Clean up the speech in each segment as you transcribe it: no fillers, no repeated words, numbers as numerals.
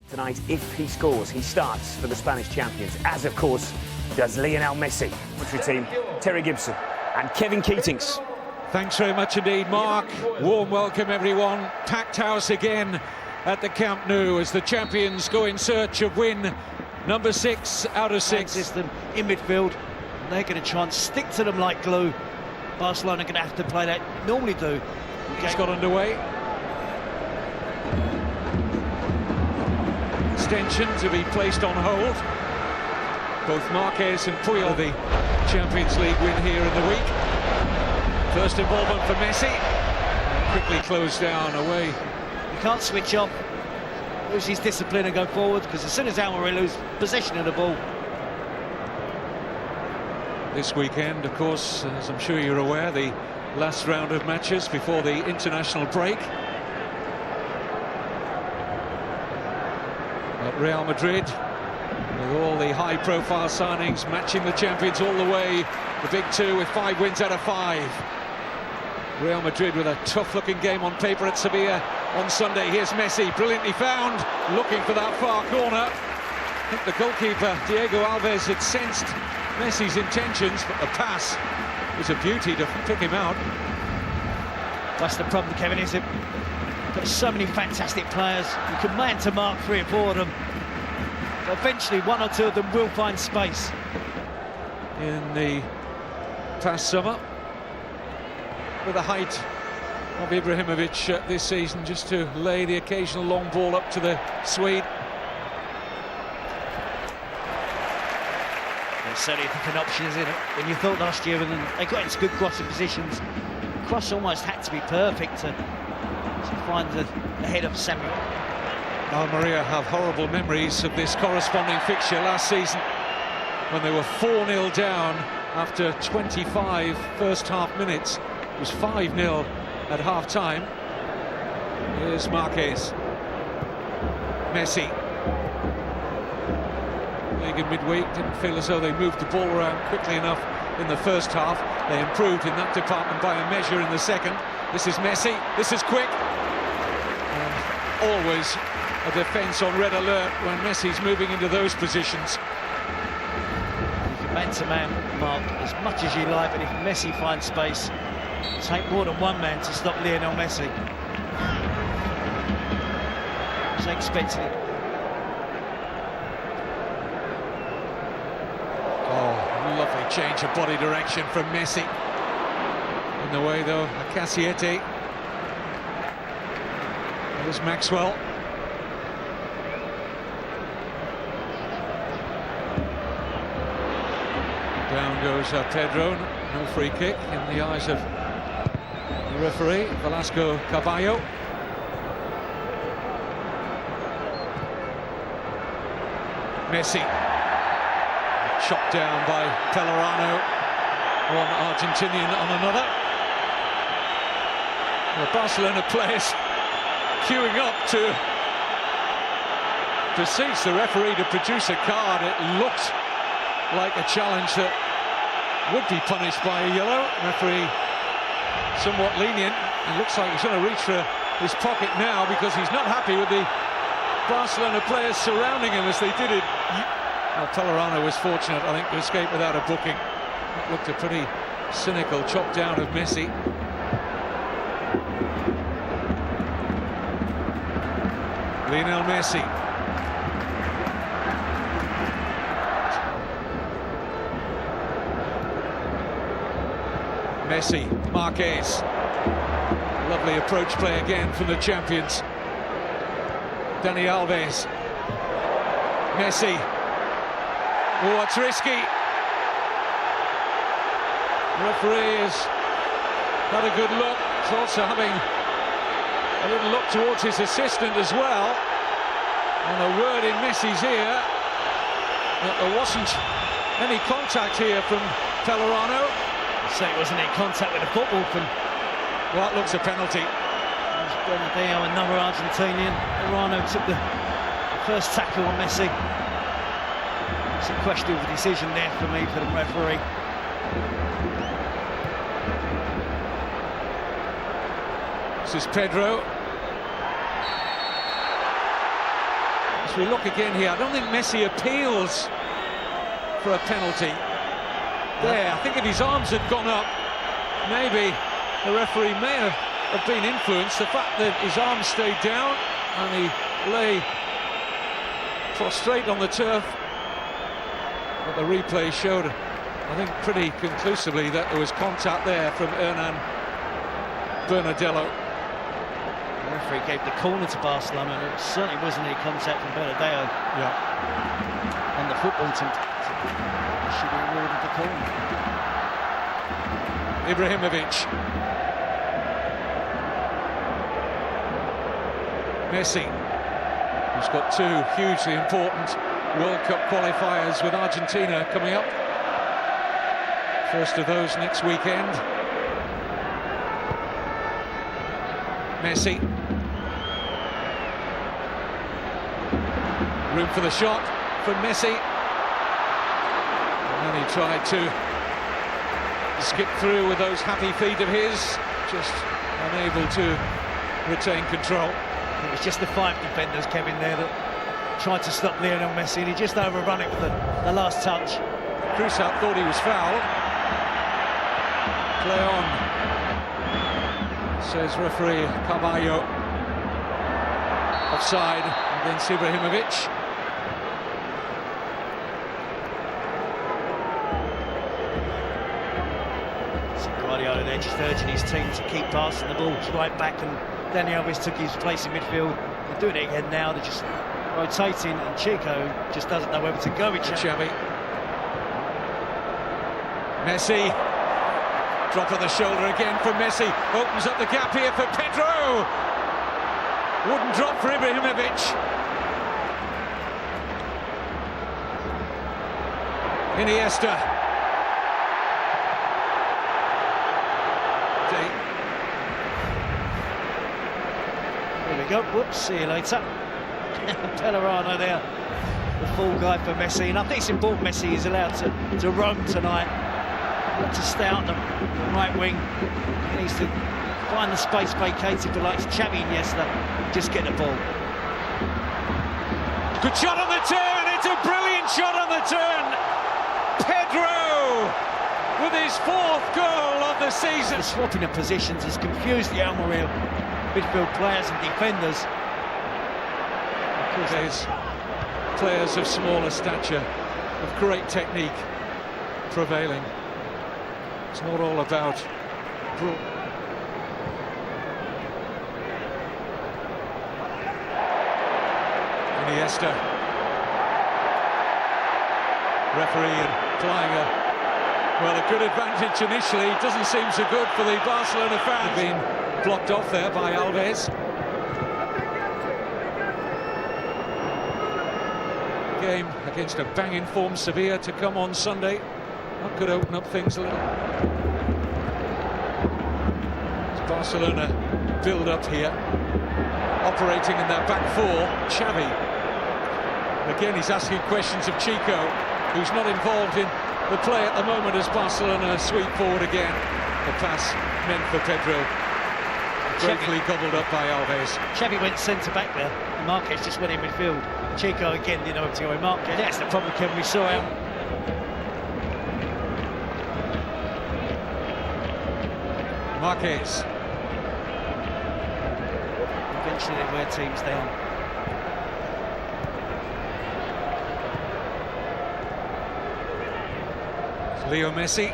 Tonight, if he scores, he starts for the Spanish champions, as of course does Lionel Messi. Commentary team, Terry Gibson and Kevin Keatings. Thanks very much indeed, Mark. Warm welcome, everyone. Packed house again at the Camp Nou as the champions go in search of win number 6 out of 6. System in midfield. They're going to try and stick to them like glue. Barcelona are going to have to play that normally do. He's got underway. Extension to be placed on hold. Both Marquez and Puyol, the Champions League win here in the week. First involvement for Messi. Quickly closed down away. You can't switch off, lose his discipline and go forward, because as soon as Almeria lose possession of the ball. This weekend, of course, as I'm sure you're aware, the last round of matches before the international break. At Real Madrid, with all the high-profile signings, matching the champions all the way, the big two with 5 wins out of 5. Real Madrid with a tough-looking game on paper at Sevilla on Sunday. Here's Messi, brilliantly found, looking for that far corner. I think the goalkeeper, Diego Alves, had sensed Messi's intentions, but the pass was a beauty to pick him out. That's the problem, Kevin, is it? Got so many fantastic players. You can man to mark 3 or 4 of them. But eventually, 1 or 2 of them will find space. In the past summer, with the height of Ibrahimovic this season, just to lay the occasional long ball up to the Swede. It's certainly a different option, isn't it? When you thought last year, and they got into good crossing positions, the cross almost had to be perfect to find the head of Samuel. Almeria have horrible memories of this corresponding fixture last season when they were 4-0 down after 25 first-half minutes. It was 5-0 at half-time. Here's Marquez. Messi. League in midweek, didn't feel as though they moved the ball around quickly enough in the first half. They improved in that department by a measure in the second. This is Messi, this is quick. And always a defence on red alert when Messi's moving into those positions. You can man-to-man mark as much as you like, but if Messi finds space, take more than one man to stop Lionel Messi. So expecting it. Lovely change of body direction from Messi. In the way, though, Cassiete. There's Maxwell. Down goes Pedro. No free kick in the eyes of the referee, Velasco Caballo. Messi. Chopped down by Pellerano, one Argentinian on another. The Barcelona players queuing up to beseech the referee to produce a card. It looked like a challenge that would be punished by a yellow. Referee somewhat lenient. It looks like he's going to reach for his pocket now because he's not happy with the Barcelona players surrounding him as they did it. Well, Pellerano was fortunate, I think, to escape without a booking. It looked a pretty cynical chop down of Messi. Lionel Messi. Messi, Marquez. Lovely approach play again from the champions. Dani Alves. Messi. Oh, it's risky. The referee has had a good look. He's also having a little look towards his assistant as well. And a word in Messi's ear that there wasn't any contact here from Pellerano. So it wasn't any contact with the football from... Well, that looks a penalty. Bernardino, another Argentinian. Pellerano took the first tackle on Messi. It's a questionable decision there for me, for the referee. This is Pedro. If we look again here, I don't think Messi appeals for a penalty. There, I think if his arms had gone up, maybe the referee may have been influenced. The fact that his arms stayed down and he lay prostrate on the turf, but the replay showed, I think, pretty conclusively that there was contact there from Hernan Bernardello. The referee gave the corner to Barcelona, and it certainly wasn't any contact from Bernardello on the football team. He should have awarded the corner. Ibrahimovic. Messi, who's got two hugely important World Cup qualifiers with Argentina coming up. First of those next weekend. Messi. Room for the shot from Messi. And then he tried to skip through with those happy feet of his, just unable to retain control. It was just the 5 defenders, Kevin, there that tried to stop Lionel Messi, and he just overrun it with the last touch. Cruzat thought he was fouled. Play on, says referee Carvalho. Offside against Ibrahimovic. Guardiola there just urging his team to keep passing the ball right back, and Dani Alves took his place in midfield. They're doing it again now, they're just rotating, and Chico just doesn't know whether to go with Xavi. Messi, drop of the shoulder again from Messi, opens up the gap here for Pedro. Wouldn't drop for Ibrahimovic. Iniesta. There we go, whoops, see you later. Pellerano there, the full guy for Messi, and I think it's important Messi is allowed to roam tonight, not to stay out on the right wing. He needs to find the space vacated for like Xavi and Iniesta, just get the ball. Good shot on the turn, it's a brilliant shot on the turn. Pedro with his 4th goal of the season. The swapping of positions has confused the Almeria midfield players and defenders. Of course, there's players of smaller stature, of great technique prevailing. It's not all about Iniesta. Referee applying a good advantage initially. Doesn't seem so good for the Barcelona fans. Being blocked off there by Alves. Game against a banging form Sevilla to come on Sunday. That could open up things a little. As Barcelona build up here, operating in their back 4. Xavi. Again, he's asking questions of Chico, who's not involved in the play at the moment as Barcelona sweep forward again. The pass meant for Pedro. Greatly gobbled up by Alves. Xavi went centre-back there, and Marquez just went in midfield. Chico again didn't know where to go with Marquez. That's the problem, Kevin, we saw him. Marquez. Eventually they wear teams down. Leo Messi.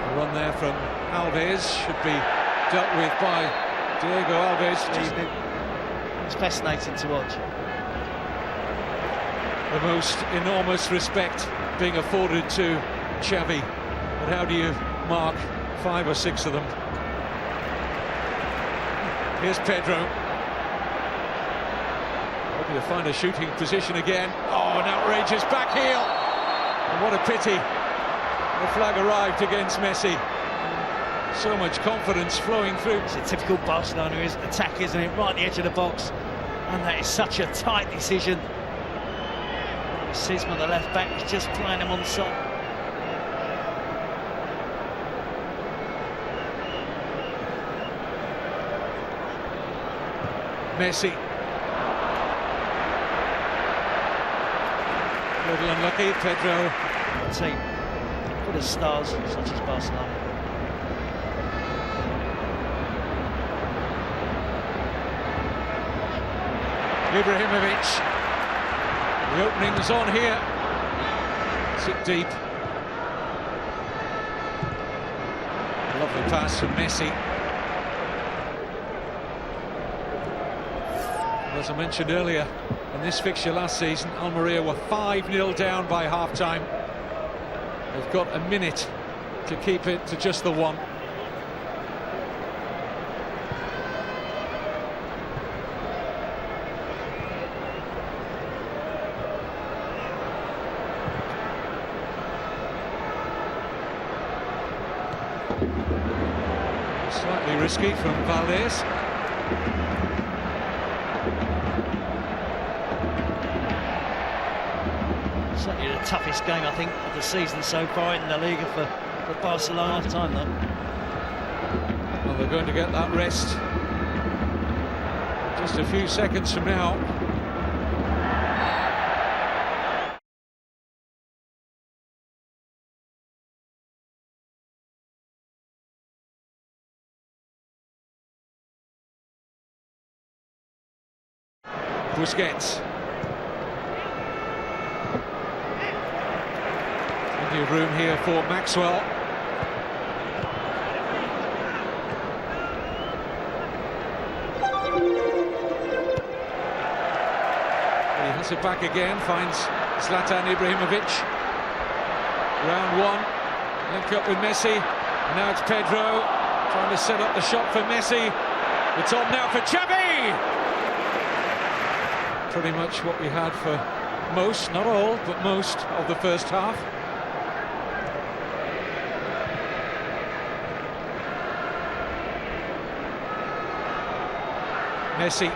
The run there from Alves should be dealt with by Diego Alves. It's fascinating to watch. The most enormous respect being afforded to Xavi. But how do you mark 5 or 6 of them? Here's Pedro. Hoping to find a shooting position again. Oh, an outrageous back heel. And what a pity. The flag arrived against Messi. So much confidence flowing through. It's a typical Barcelona attack, isn't it? Right at the edge of the box. And that is such a tight decision. Sisma, the left back, is just playing him on side. Messi. A little unlucky, Pedro. Team full of stars such as Barcelona. Ibrahimovic. The opening's on here. It's it deep. Lovely pass from Messi. As I mentioned earlier, in this fixture last season, Almeria were 5-0 down by half-time. They've got a minute to keep it to just the one. Slightly risky from Valdez. Certainly the toughest game, I think, of the season so far in La Liga for Barcelona. Half time, though. Well, they're going to get that rest just a few seconds from now. Busquets. Plenty of room here for Maxwell. He has it back again, finds Zlatan Ibrahimovic. Round one, link up with Messi. And now it's Pedro trying to set up the shot for Messi. It's on now for Xavi! Pretty much what we had for most, not all, but most of the first half. Messi.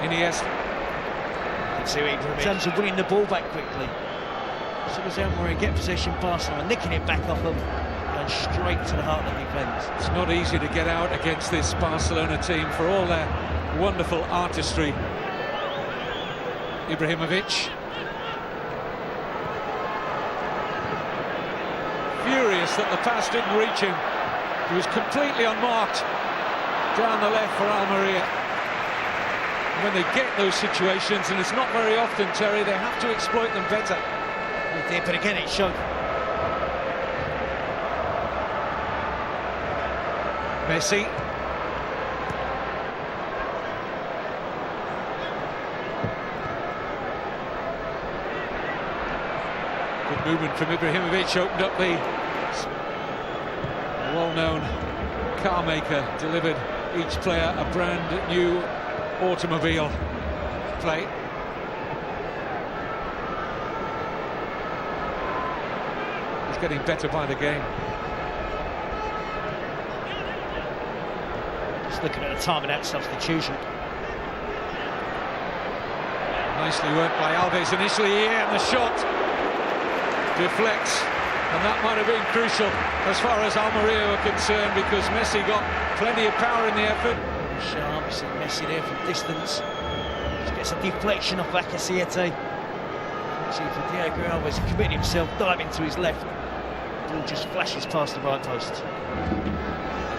Iniesta. In terms of winning the ball back quickly. As soon as Almeria get possession, Barcelona nicking it back off them and straight to the heart of the defence. It's not easy to get out against this Barcelona team for all their wonderful artistry. Ibrahimovic. Furious that the pass didn't reach him. He was completely unmarked down the left for Almeria. When they get those situations, and it's not very often, Terry, they have to exploit them better. They did, but again it showed. Messi. Good movement from Ibrahimovic, opened up the well-known car maker, delivered each player a brand new automobile plate. He's getting better by the game. Just looking at the time of that substitution. Nicely worked by Alves initially here, and the shot deflects, and that might have been crucial as far as Almeria were concerned, because Messi got plenty of power in the effort. Sharp, see Messi there from distance. Just gets a deflection off Lacazette. See for Diego Alves committing himself, diving to his left. The ball just flashes past the right post.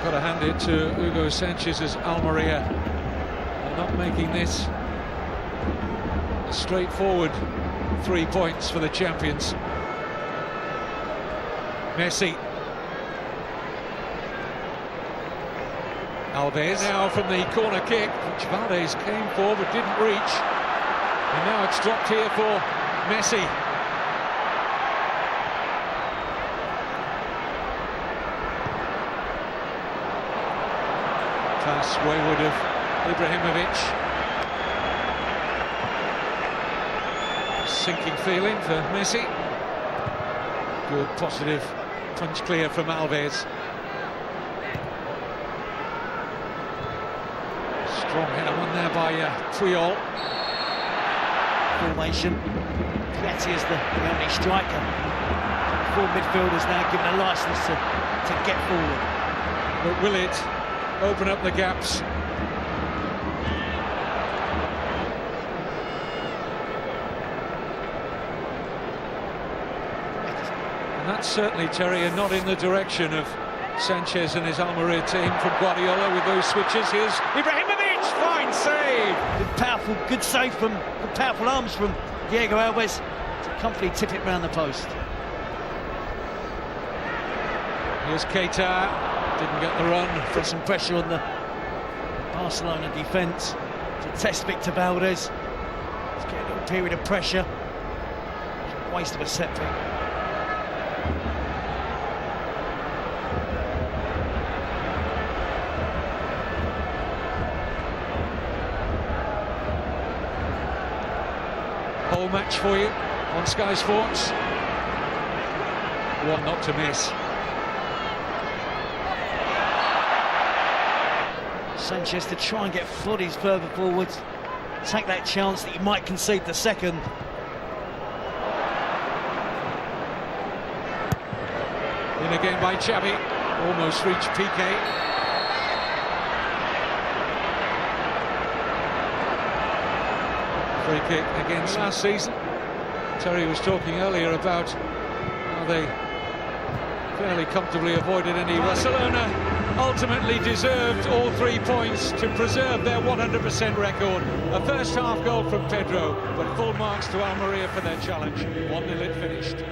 Got to hand it to Hugo Sanchez's Almeria. They're not making this a straightforward 3 points for the champions. Messi. Alves now from the corner kick, which Valdez came for but didn't reach. And now it's dropped here for Messi. Pass wayward of Ibrahimovic. Sinking feeling for Messi. Good positive punch clear from Alves. Strong header one there by Puyol. Formation. Piatti is the only striker. Four midfielders now given a licence to get forward. But will it open up the gaps. And that's certainly, Terry, a nod in the direction of Sanchez and his Almeria team from Guardiola with those switches. Here's Ibrahimovic, fine save! Powerful, good save from the powerful arms from Diego Alves to comfortably tip it round the post. Here's Keita, didn't get the run. Put some pressure on the Barcelona defence to test Victor Valdez. Let's get a little period of pressure. Waste of a set pick. Whole match for you on Sky Sports. One not to miss. Sanchez to try and get bodies further forwards, take that chance that he might concede the second. In again by Xavi, almost reached PK. Free kick against last season. Terry was talking earlier about how they fairly comfortably avoided any. Barcelona ultimately deserved all 3 points to preserve their 100% record. A first half goal from Pedro, but full marks to Almeria for their challenge. 1-0 it finished.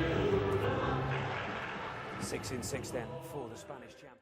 6-6 then for the Spanish champions.